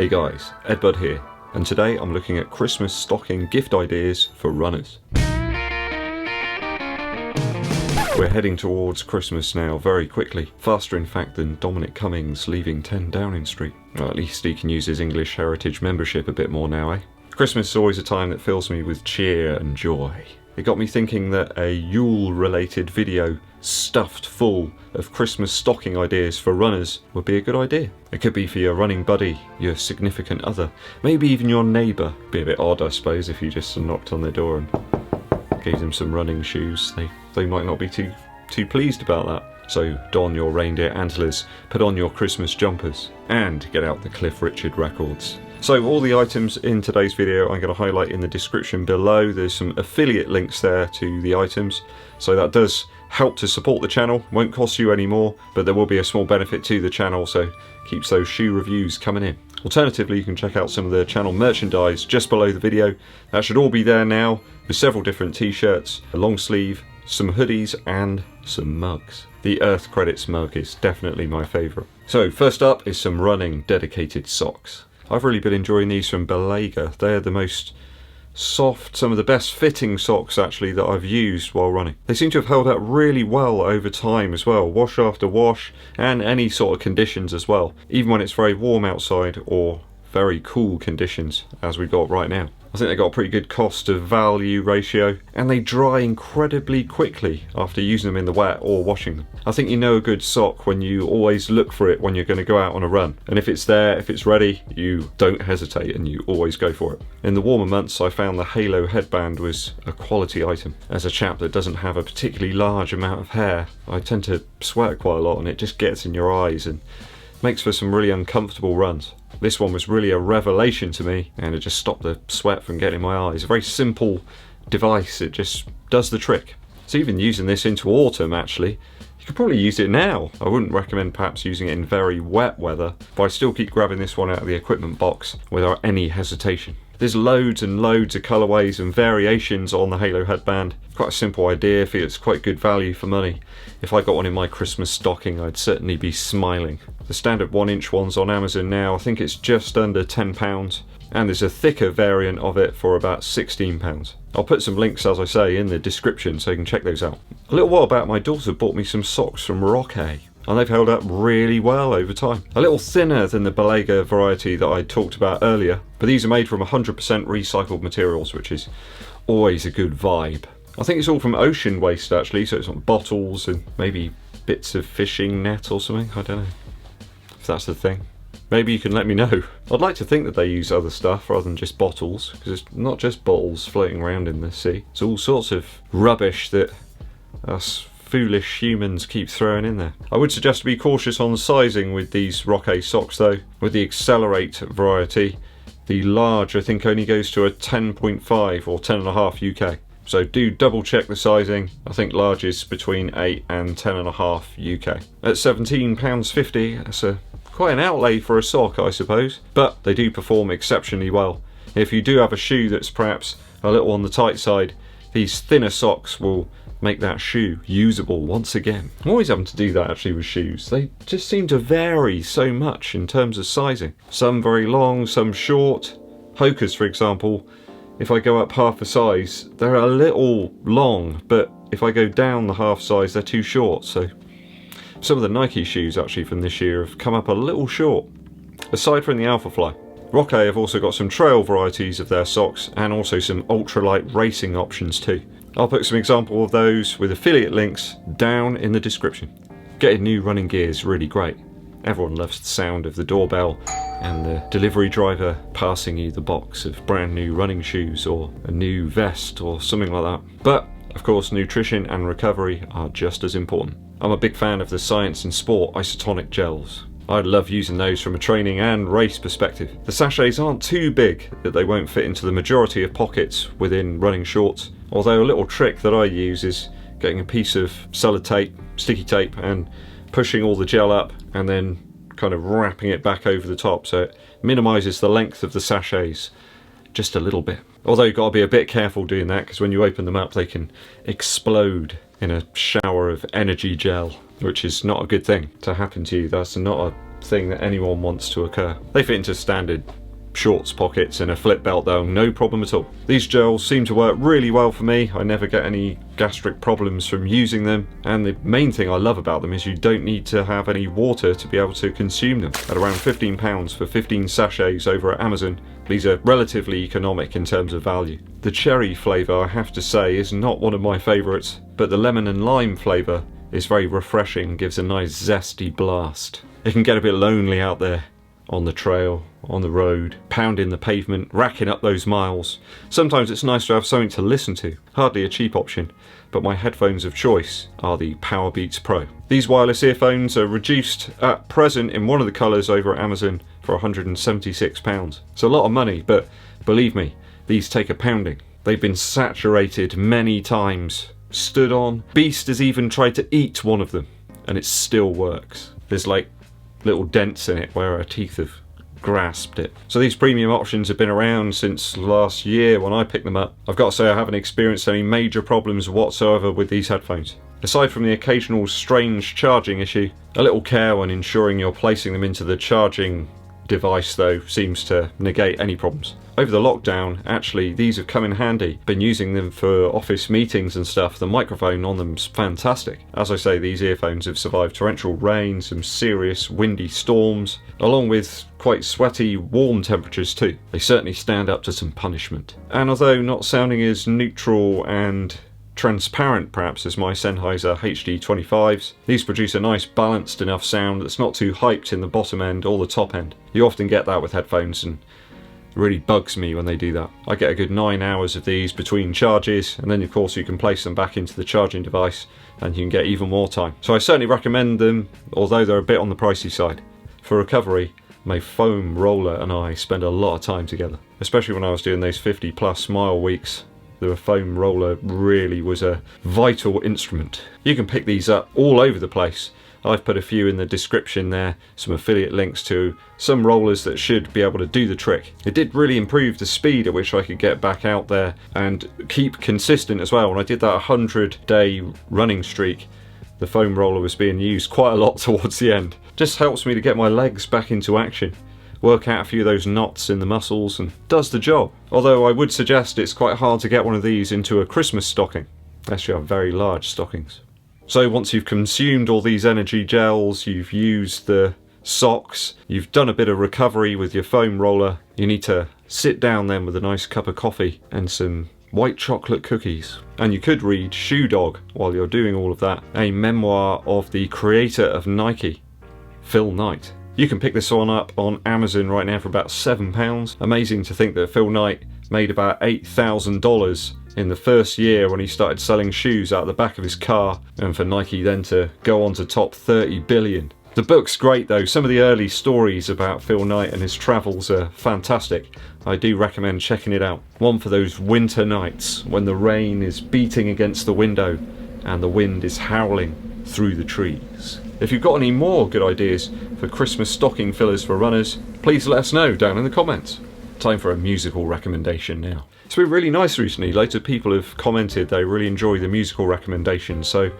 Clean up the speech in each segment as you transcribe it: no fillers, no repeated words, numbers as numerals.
Hey guys, EDDBUD here, and today I'm looking at Christmas stocking gift ideas for runners. We're heading towards Christmas now very quickly, faster in fact than Dominic Cummings leaving 10 Downing Street. Well, at least he can use his English Heritage membership a bit more now, eh? Christmas is always a time that fills me with cheer and joy. It got me thinking that a Yule related video stuffed full of Christmas stocking ideas for runners would be a good idea. It could be for your running buddy, your significant other, maybe even your neighbour. Be a bit odd I suppose if you just knocked on their door and gave them some running shoes. They might not be too pleased about that. So don your reindeer antlers, put on your Christmas jumpers, and get out the Cliff Richard records. So all the items in today's video I'm going to highlight in the description below. There's some affiliate links there to the items, so that does help to support the channel. Won't cost you any more, but there will be a small benefit to the channel, so keeps those shoe reviews coming in. Alternatively, you can check out some of the channel merchandise just below the video. That should all be there now, with several different t-shirts, a long sleeve, some hoodies and some mugs. The Earth Credits mug is definitely my favourite. So first up is some running dedicated socks. I've really been enjoying these from Balega. They're the most soft, some of the best fitting socks actually that I've used while running. They seem to have held up really well over time as well, wash after wash, and any sort of conditions as well, even when it's very warm outside or very cool conditions as we've got right now. I think they got a pretty good cost to value ratio, and they dry incredibly quickly after using them in the wet or washing them. I think you know a good sock when you always look for it when you're going to go out on a run, and if it's there, if it's ready, you don't hesitate and you always go for it. In the warmer months I found the Halo headband was a quality item. As a chap that doesn't have a particularly large amount of hair, I tend to sweat quite a lot and it just gets in your eyes and makes for some really uncomfortable runs. This one was really a revelation to me, and it just stopped the sweat from getting in my eyes. A very simple device, it just does the trick. So even using this into autumn actually, you could probably use it now. I wouldn't recommend perhaps using it in very wet weather, but I still keep grabbing this one out of the equipment box without any hesitation. There's loads and loads of colourways and variations on the Halo headband. Quite a simple idea, I feel it's quite good value for money. If I got one in my Christmas stocking, I'd certainly be smiling. The standard 1-inch ones on Amazon now, I think it's just under £10, and there's a thicker variant of it for about £16. I'll put some links, as I say, in the description so you can check those out. A little while back, my daughter bought me some socks from Rockay, and they've held up really well over time. A little thinner than the Balega variety that I talked about earlier, but these are made from 100% recycled materials, which is always a good vibe. I think it's all from ocean waste actually, so it's on bottles and maybe bits of fishing net or something, I don't know if that's the thing. Maybe you can let me know. I'd like to think that they use other stuff rather than just bottles, because it's not just bottles floating around in the sea. It's all sorts of rubbish that us foolish humans keep throwing in there. I would suggest to be cautious on sizing with these Rockay socks though. With the Accelerate variety, the large I think only goes to a 10.5 or 10.5 UK. So do double check the sizing. I think large is between 8 and 10.5 UK. At £17.50, that's quite an outlay for a sock I suppose, but they do perform exceptionally well. If you do have a shoe that's perhaps a little on the tight side, these thinner socks will make that shoe usable once again. I'm always having to do that actually with shoes. They just seem to vary so much in terms of sizing. Some very long, some short. Hokas for example, if I go up half a size, they're a little long, but if I go down the half size, they're too short. So some of the Nike shoes actually from this year have come up a little short, aside from the Alphafly. Rockay have also got some trail varieties of their socks and also some ultralight racing options too. I'll put some example of those with affiliate links down in the description. Getting new running gear is really great. Everyone loves the sound of the doorbell and the delivery driver passing you the box of brand new running shoes or a new vest or something like that. But of course nutrition and recovery are just as important. I'm a big fan of the Science and Sport isotonic gels. I love using those from a training and race perspective. The sachets aren't too big that they won't fit into the majority of pockets within running shorts, although a little trick that I use is getting a piece of sellotape, sticky tape, and pushing all the gel up and then kind of wrapping it back over the top so it minimises the length of the sachets just a little bit. Although you've got to be a bit careful doing that, because when you open them up they can explode in a shower of energy gel, which is not a good thing to happen to you. That's not a thing that anyone wants to occur. They fit into standard shorts pockets and a flip belt though, no problem at all. These gels seem to work really well for me. I never get any gastric problems from using them, and the main thing I love about them is you don't need to have any water to be able to consume them. At around £15 for 15 sachets over at Amazon, these are relatively economic in terms of value. The cherry flavour, I have to say, is not one of my favourites, but the lemon and lime flavour is very refreshing, gives a nice zesty blast. It can get a bit lonely out there on the trail, on the road, pounding the pavement, racking up those miles. Sometimes it's nice to have something to listen to. Hardly a cheap option, but my headphones of choice are the Powerbeats Pro. These wireless earphones are reduced at present in one of the colours over at Amazon for £176. It's a lot of money, but believe me, these take a pounding. They've been saturated many times, stood on. Beast has even tried to eat one of them, and it still works. There's like little dents in it where our teeth have grasped it. So these premium options have been around since last year when I picked them up. I've got to say I haven't experienced any major problems whatsoever with these headphones. Aside from the occasional strange charging issue, a little care when ensuring you're placing them into the charging device though seems to negate any problems. Over the lockdown, actually, these have come in handy. Been using them for office meetings and stuff. The microphone on them's fantastic. As I say, these earphones have survived torrential rain, some serious windy storms, along with quite sweaty, warm temperatures too. They certainly stand up to some punishment. And although not sounding as neutral and transparent perhaps as my Sennheiser HD25s, these produce a nice balanced enough sound that's not too hyped in the bottom end or the top end. You often get that with headphones, and it really bugs me when they do that. I get a good 9 hours of these between charges, and then of course you can place them back into the charging device and you can get even more time. So I certainly recommend them, although they're a bit on the pricey side. For recovery, my foam roller and I spend a lot of time together, especially when I was doing those 50+ mile weeks. The foam roller really was a vital instrument. You can pick these up all over the place. I've put a few in the description there, some affiliate links to some rollers that should be able to do the trick. It did really improve the speed at which I could get back out there and keep consistent as well. When I did that 100-day running streak, the foam roller was being used quite a lot towards the end. Just helps me to get my legs back into action, work out a few of those knots in the muscles, and does the job. Although I would suggest it's quite hard to get one of these into a Christmas stocking, unless you have very large stockings. So once you've consumed all these energy gels, you've used the socks, you've done a bit of recovery with your foam roller, you need to sit down then with a nice cup of coffee and some white chocolate cookies. And you could read Shoe Dog while you're doing all of that, a memoir of the creator of Nike, Phil Knight. You can pick this one up on Amazon right now for about £7. Amazing to think that Phil Knight made about $8,000 in the first year when he started selling shoes out the back of his car, and for Nike then to go on to top 30 billion. The book's great though. Some of the early stories about Phil Knight and his travels are fantastic. I do recommend checking it out. One for those winter nights when the rain is beating against the window and the wind is howling through the trees. If you've got any more good ideas for Christmas stocking fillers for runners, please let us know down in the comments. Time for a musical recommendation now. It's been really nice recently. Loads of people have commented they really enjoy the musical recommendations, so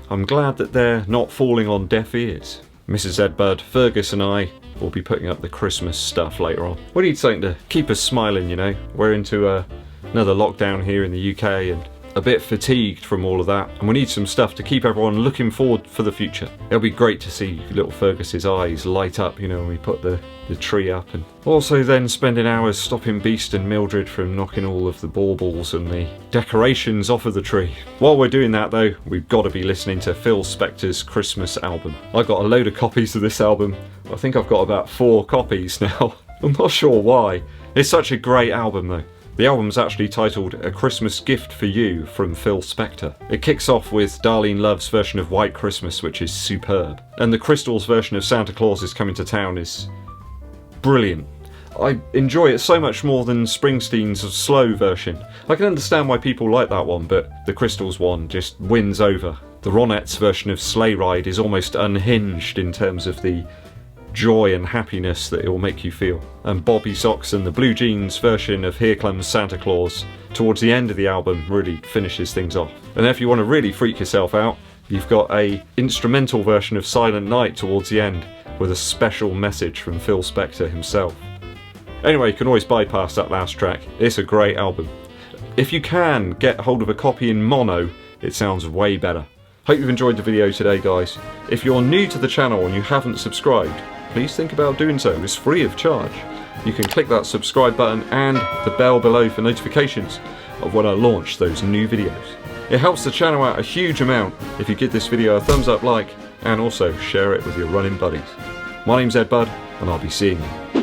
I'm glad that they're not falling on deaf ears. Mrs. EDDBUD, Fergus and I will be putting up the Christmas stuff later on. We need something to keep us smiling, you know. We're into another lockdown here in the UK and a bit fatigued from all of that, and we need some stuff to keep everyone looking forward for the future. It'll be great to see little Fergus's eyes light up, you know, when we put the tree up, and also then spending hours stopping Beast and Mildred from knocking all of the baubles and the decorations off of the tree. While we're doing that though, we've got to be listening to Phil Spector's Christmas album. I've got a load of copies of this album. I think I've got about 4 copies now. I'm not sure why. It's such a great album though. The album's actually titled A Christmas Gift for You from Phil Spector. It kicks off with Darlene Love's version of White Christmas, which is superb. And the Crystals version of Santa Claus is Coming to Town is brilliant. I enjoy it so much more than Springsteen's slow version. I can understand why people like that one, but the Crystals one just wins over. The Ronettes version of Sleigh Ride is almost unhinged in terms of the joy and happiness that it will make you feel. And Bobby Socks and the Blue Jeans version of Here Comes Santa Claus towards the end of the album really finishes things off. And if you want to really freak yourself out, you've got a instrumental version of Silent Night towards the end, with a special message from Phil Spector himself. Anyway, you can always bypass that last track. It's a great album. If you can get hold of a copy in mono, it sounds way better. Hope you've enjoyed the video today, guys. If you're new to the channel and you haven't subscribed, please think about doing so. It's free of charge. You can click that subscribe button and the bell below for notifications of when I launch those new videos. It helps the channel out a huge amount if you give this video a thumbs up like and also share it with your running buddies. My name's EDDBUD and I'll be seeing you